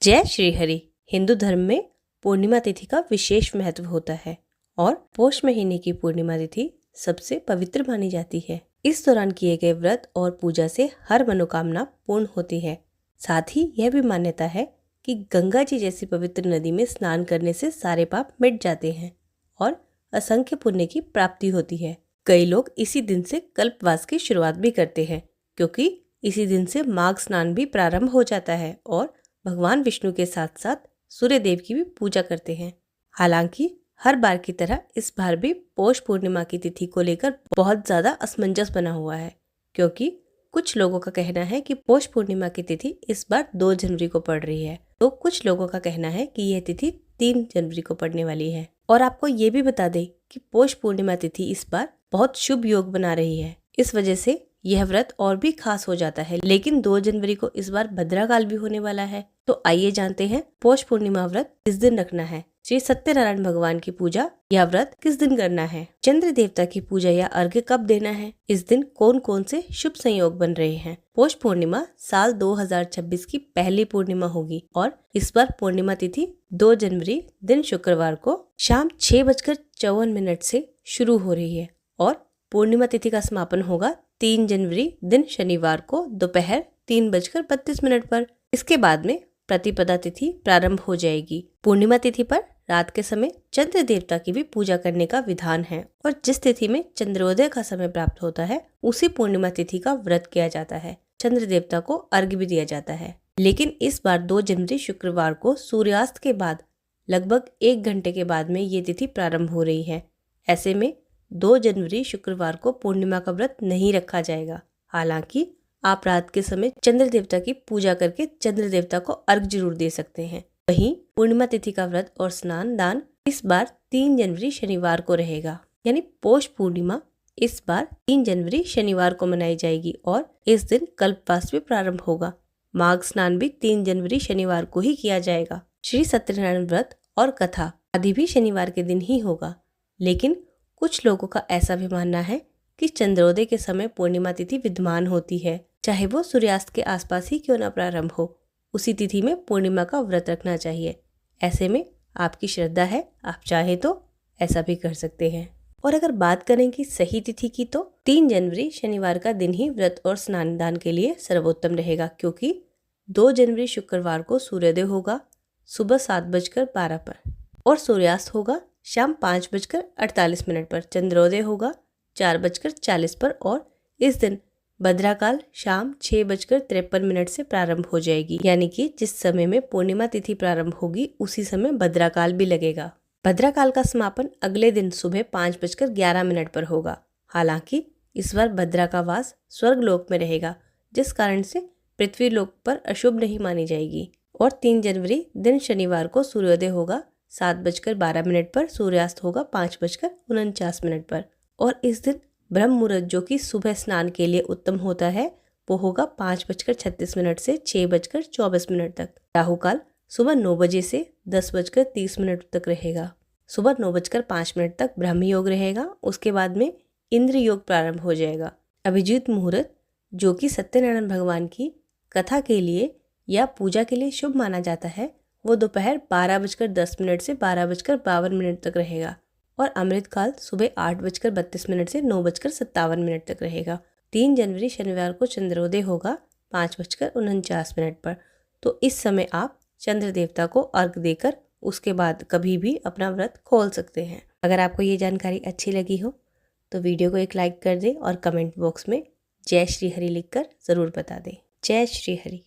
जय श्री हरि। हिंदू धर्म में पूर्णिमा तिथि का विशेष महत्व होता है और पौष महीने की पूर्णिमा तिथि सबसे पवित्र मानी जाती है। इस दौरान किए गए व्रत और पूजा से हर मनोकामना पूर्ण होती है। साथ ही यह भी मान्यता है कि गंगा जी जैसी पवित्र नदी में स्नान करने से सारे पाप मिट जाते हैं और असंख्य पुण्य की प्राप्ति होती है। कई लोग इसी दिन से कल्पवास की शुरुआत भी करते हैं, क्योंकि इसी दिन से माघ स्नान भी प्रारंभ हो जाता है और भगवान विष्णु के साथ साथ सूर्य देव की भी पूजा करते हैं। हालांकि हर बार की तरह इस बार भी पौष पूर्णिमा की तिथि को लेकर बहुत ज्यादा असमंजस बना हुआ है, क्योंकि कुछ लोगों का कहना है कि पौष पूर्णिमा की तिथि इस बार 2 जनवरी को पड़ रही है, तो कुछ लोगों का कहना है कि यह तिथि 3 जनवरी को पड़ने वाली है। और आपको ये भी बता दें कि पौष पूर्णिमा तिथि इस बार बहुत शुभ योग बना रही है। इस वजह से यह व्रत और भी खास हो जाता है। लेकिन 2 जनवरी को इस बार भद्राकाल भी होने वाला है, तो आइए जानते हैं पौष पूर्णिमा व्रत किस दिन रखना है। श्री सत्यनारायण भगवान की पूजा या व्रत किस दिन करना है, चंद्र देवता की पूजा या अर्घ्य कब देना है, इस दिन कौन कौन से शुभ संयोग बन रहे हैं। पौष पूर्णिमा साल 2026 की पहली पूर्णिमा होगी और इस बार पूर्णिमा तिथि 2 जनवरी दिन शुक्रवार को शाम 6:54 से शुरू हो रही है और पूर्णिमा तिथि का समापन होगा 3 जनवरी दिन शनिवार को दोपहर 3:32 पर। इसके बाद में प्रतिपदा तिथि प्रारंभ हो जाएगी। पूर्णिमा तिथि पर रात के समय चंद्र देवता की भी पूजा करने का विधान है और जिस तिथि में चंद्रोदय का समय प्राप्त होता है उसी पूर्णिमा तिथि का व्रत किया जाता है। चंद्र देवता को अर्घ्य भी दिया जाता है। लेकिन इस बार 2 जनवरी शुक्रवार को सूर्यास्त के बाद लगभग 1 घंटे के बाद में ये तिथि प्रारंभ हो रही है। ऐसे में 2 जनवरी शुक्रवार को पूर्णिमा का व्रत नहीं रखा जाएगा। हालांकि आप रात के समय चंद्र देवता की पूजा करके चंद्र देवता को अर्घ्य जरूर दे सकते हैं। वहीं पूर्णिमा तिथि का व्रत और स्नान दान इस बार 3 जनवरी शनिवार को रहेगा, यानी पौष पूर्णिमा इस बार 3 जनवरी शनिवार को मनाई जाएगी और इस दिन कल्पवास भी प्रारंभ होगा। माघ स्नान भी 3 जनवरी शनिवार को ही किया जाएगा। श्री सत्यनारायण व्रत और कथा आदि भी शनिवार के दिन ही होगा। लेकिन कुछ लोगों का ऐसा भी मानना है कि चंद्रोदय के समय पूर्णिमा तिथि विद्यमान होती है, चाहे वो सूर्यास्त के आसपास ही क्यों न प्रारंभ हो, उसी तिथि में पूर्णिमा का व्रत रखना चाहिए। ऐसे में आपकी श्रद्धा है, आप चाहे तो ऐसा भी कर सकते हैं। और अगर बात करें कि सही तिथि की, तो 3 जनवरी शनिवार का दिन ही व्रत और स्नान दान के लिए सर्वोत्तम रहेगा, क्योंकि 2 जनवरी शुक्रवार को सूर्योदय होगा सुबह 7:12 पर और सूर्यास्त होगा शाम 5:48 पर। चंद्रोदय होगा 4:40 पर और इस दिन भद्राकाल शाम 6:53 से प्रारंभ हो जाएगी, यानी कि जिस समय में पूर्णिमा तिथि प्रारंभ होगी उसी समय भद्राकाल भी लगेगा। भद्राकाल का समापन अगले दिन सुबह 5:11 पर होगा। हालांकि इस बार भद्रा का वास स्वर्ग लोक में रहेगा, जिस कारण से पृथ्वी लोक पर अशुभ नहीं मानी जाएगी। और 3 जनवरी दिन शनिवार को सूर्योदय होगा 7:12 पर, सूर्यास्त होगा 5:49 पर और इस दिन ब्रह्म मुहूर्त, जो कि सुबह स्नान के लिए उत्तम होता है, वो होगा 5:36 से 6:24 तक। राहु काल सुबह 9 बजे से 10:30 तक रहेगा। सुबह 9:05 तक ब्रह्म योग रहेगा। उसके बाद में इंद्र योग प्रारंभ हो जाएगा। अभिजीत मुहूर्त, जो कि सत्यनारायण भगवान की कथा के लिए या पूजा के लिए शुभ माना जाता है, वो दोपहर 12:10 से 12:52 तक रहेगा और अमृत काल सुबह 8:32 से 9:57 तक रहेगा। 3 जनवरी शनिवार को चंद्रोदय होगा 5:49 पर। तो इस समय आप चंद्र देवता को अर्घ्य देकर उसके बाद कभी भी अपना व्रत खोल सकते हैं। अगर आपको ये जानकारी अच्छी लगी हो तो वीडियो को एक लाइक कर दें और कमेंट बॉक्स में जय श्री हरि लिखकर जरूर बता दें। जय श्री हरि।